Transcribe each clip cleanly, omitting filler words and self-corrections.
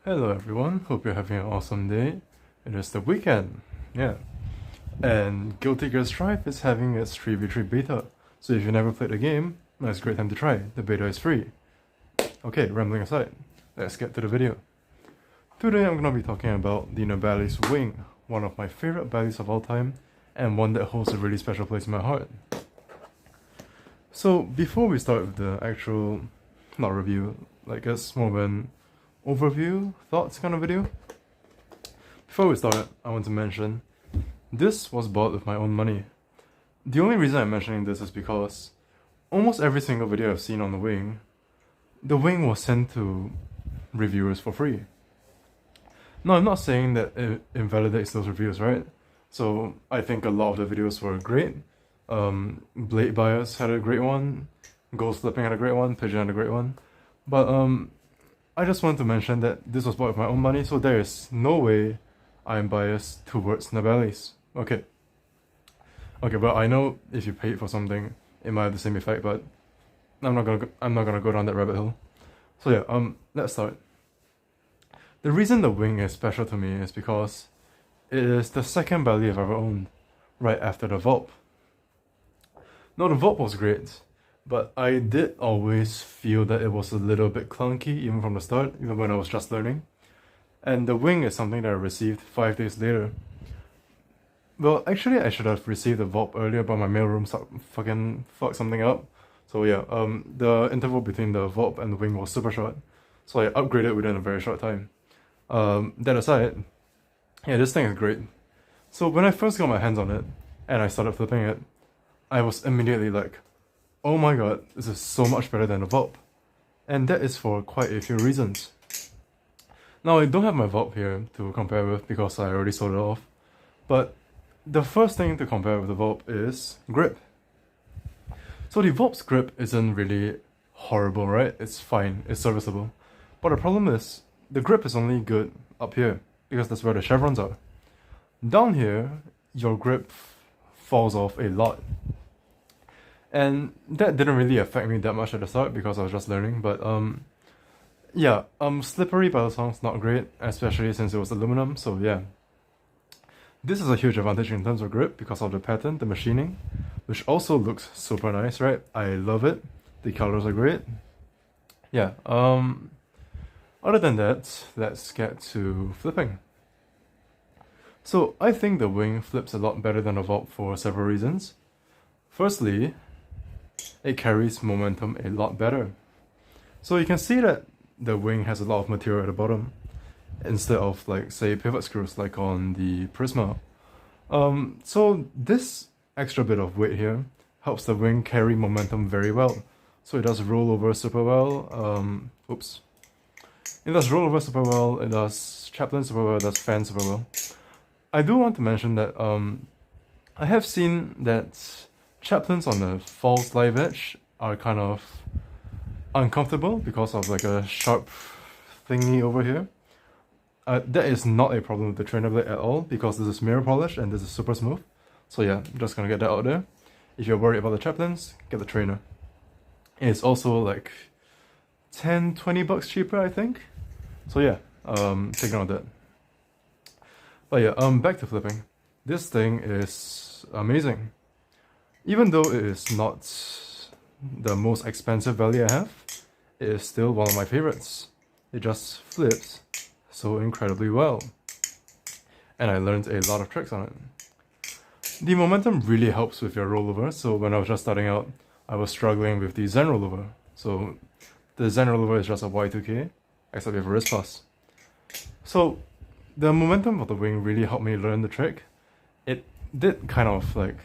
Hello everyone, hope you're having an awesome day. It is the weekend, yeah. And Guilty Gear Strive is having its 3v3 beta. So if you never played the game, that's a great time to try. The beta is free. Okay, rambling aside, let's get to the video. Today I'm gonna be talking about the Nabalis wing, one of my favorite Balis of all time, and one that holds a really special place in my heart. So before we start with the actual, not review, like it's more of an overview, thoughts kind of video. Before we start, I want to mention, this was bought with my own money. The only reason I'm mentioning this is because almost every single video I've seen on the wing was sent to reviewers for free. Now, I'm not saying that it invalidates those reviews, right? So I think a lot of the videos were great. Blade Bias had a great one, Ghost Flipping had a great one, Pigeon had a great one. But I just wanted to mention that this was bought with my own money, so there is no way I'm biased towards Nabalis. Okay, but I know if you paid for something, it might have the same effect, but I'm not gonna go down that rabbit hole. So yeah, let's start. The reason the wing is special to me is because it is the second Bali I've ever owned, right after the Vulp. Now, the Vulp was great, but I did always feel that it was a little bit clunky, even from the start, even when I was just learning. And the wing is something that I received 5 days later. Well, actually, I should have received the Vulp earlier, but my mailroom fucked something up. So yeah, the interval between the Vulp and the wing was super short, so I upgraded within a very short time. That aside, yeah, this thing is great. So when I first got my hands on it, and I started flipping it, I was immediately like, oh my god, this is so much better than the Vulp. And that is for quite a few reasons. Now, I don't have my Vulp here to compare with because I already sold it off. But the first thing to compare with the Vulp is grip. So the Vulp's grip isn't really horrible, right? It's fine, it's serviceable. But the problem is, the grip is only good up here, because that's where the chevrons are. Down here, your grip falls off a lot. And that didn't really affect me that much at the start because I was just learning, but yeah, slippery Balisong's not great, especially since it was aluminum, so yeah. This is a huge advantage in terms of grip because of the pattern, the machining, which also looks super nice, right? I love it. The colors are great. Yeah, other than that, let's get to flipping. So I think the wing flips a lot better than the Vulp for several reasons. Firstly, it carries momentum a lot better. So you can see that the wing has a lot of material at the bottom, instead of, like, say, pivot screws like on the Prisma. So this extra bit of weight here helps the wing carry momentum very well. So it does roll over super well. It does roll over super well, it does chaplain super well, it does fan super well. I do want to mention that I have seen that chaplains on the false live edge are kind of uncomfortable because of like a sharp thingy over here. That is not a problem with the trainer blade at all because this is mirror polish and this is super smooth. So yeah, I'm just gonna get that out there. If you're worried about the chaplains, get the trainer. It's also like 10-20 bucks cheaper, I think. So yeah, take note of that. But yeah, back to flipping. This thing is amazing. Even though it is not the most expensive Bali I have, it is still one of my favorites. It just flips so incredibly well. And I learned a lot of tricks on it. The momentum really helps with your rollover, so when I was just starting out, I was struggling with the Zen rollover. So the Zen rollover is just a Y2K, except with a wrist pass. So the momentum of the wing really helped me learn the trick. It did kind of like,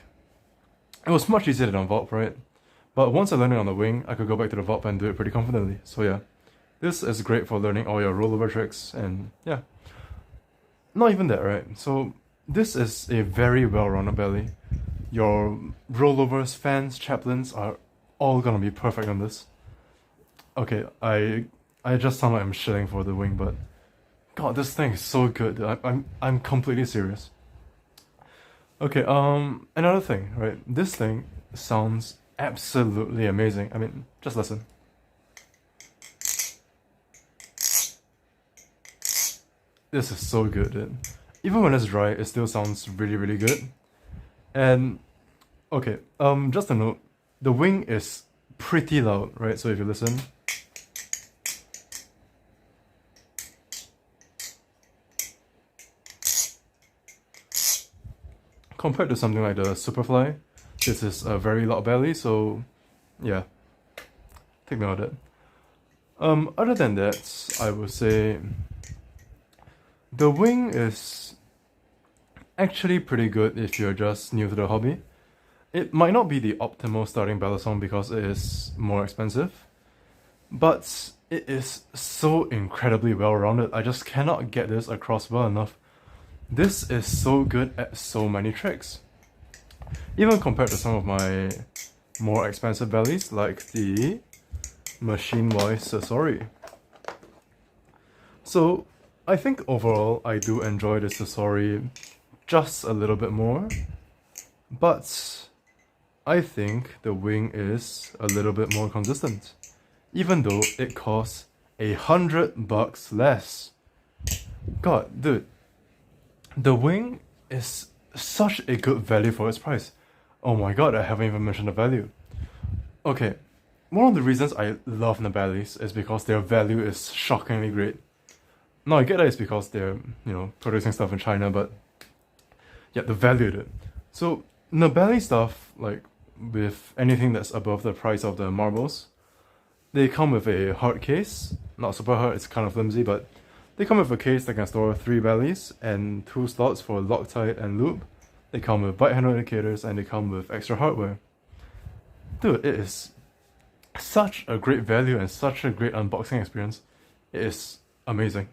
it was much easier than on Vulp, right? But once I learned it on the wing, I could go back to the Vulp and do it pretty confidently. So yeah, this is great for learning all your rollover tricks, and yeah. Not even that, right? So this is a very well-rounded Bali. Your rollovers, fans, chaplains are all gonna be perfect on this. Okay, I just sound like I'm shilling for the wing, but god, this thing is so good. I'm completely serious. Okay, another thing, right? This thing sounds absolutely amazing. I mean, just listen. this is so good, dude. Even when it's dry, it still sounds really, really good. And, okay, just a note, the wing is pretty loud, right? So if you listen, compared to something like the Superfly, this is a very loud belly, so yeah, take note of that. Other than that, I would say the wing is actually pretty good if you're just new to the hobby. It might not be the optimal starting Balisong because it is more expensive, but it is so incredibly well-rounded. I just cannot get this across well enough. This is so good at so many tricks. Even compared to some of my more expensive bellies, like the Machine-wise Sasori. So, I think overall I do enjoy the Sasori just a little bit more, but I think the wing is a little bit more consistent, even though it costs $100 less. God, dude, the wing is such a good value for its price. Oh my god, I haven't even mentioned the value. Okay, one of the reasons I love Nabalis is because their value is shockingly great. Now I get that it's because they're, you know, producing stuff in China, but yeah, the value of it. So Nabali stuff, like with anything that's above the price of the marbles, they come with a hard case. Not super hard, it's kind of flimsy, but they come with a case that can store 3 bellies and 2 slots for Loctite and loop. They come with bite handle indicators and they come with extra hardware. Dude, it is such a great value and such a great unboxing experience. It is amazing.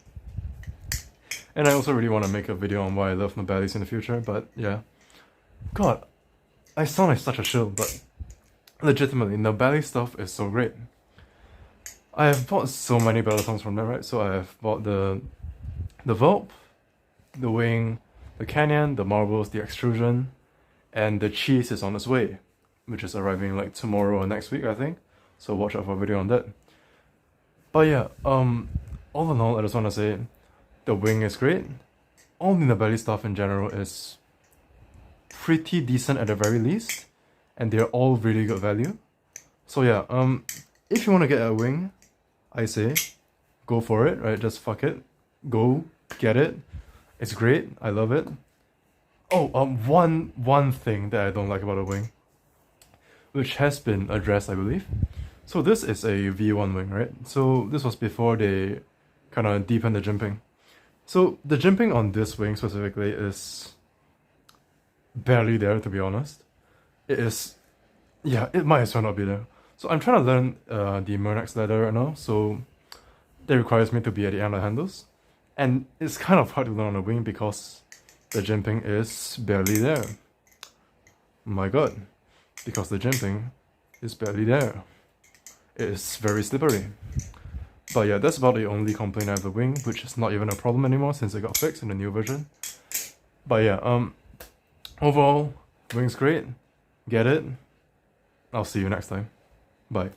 And I also really want to make a video on why I love Nabalis in the future, but yeah. God, I sound like such a shill, but legitimately, Nabali stuff is so great. I have bought so many Balisongs from them, right? So I have bought the Vulp, the Wing, the Canyon, the Marbles, the Extrusion, and the Cheese is on its way, which is arriving like tomorrow or next week, I think. So watch out for a video on that. But yeah, all in all, I just want to say, the wing is great. All the Nabali stuff in general is pretty decent at the very least, and they're all really good value. So yeah, if you want to get a wing, I say go for it, right? Just fuck it, go get it. It's great, I love it. Oh, one thing that I don't like about a wing, which has been addressed, I believe. So this is a V1 wing, right? So this was before they kind of deepened the jimping. So the jimping on this wing specifically is barely there, to be honest. It is, yeah, it might as well not be there. So I'm trying to learn the Mernex leather right now, so that requires me to be at the end of the handles. And it's kind of hard to learn on the wing because the jimping is barely there. My god, because the jimping is barely there. It is very slippery. But yeah, that's about the only complaint I have with the wing, which is not even a problem anymore since it got fixed in the new version. But yeah, overall, wing's great. Get it. I'll see you next time. Bye.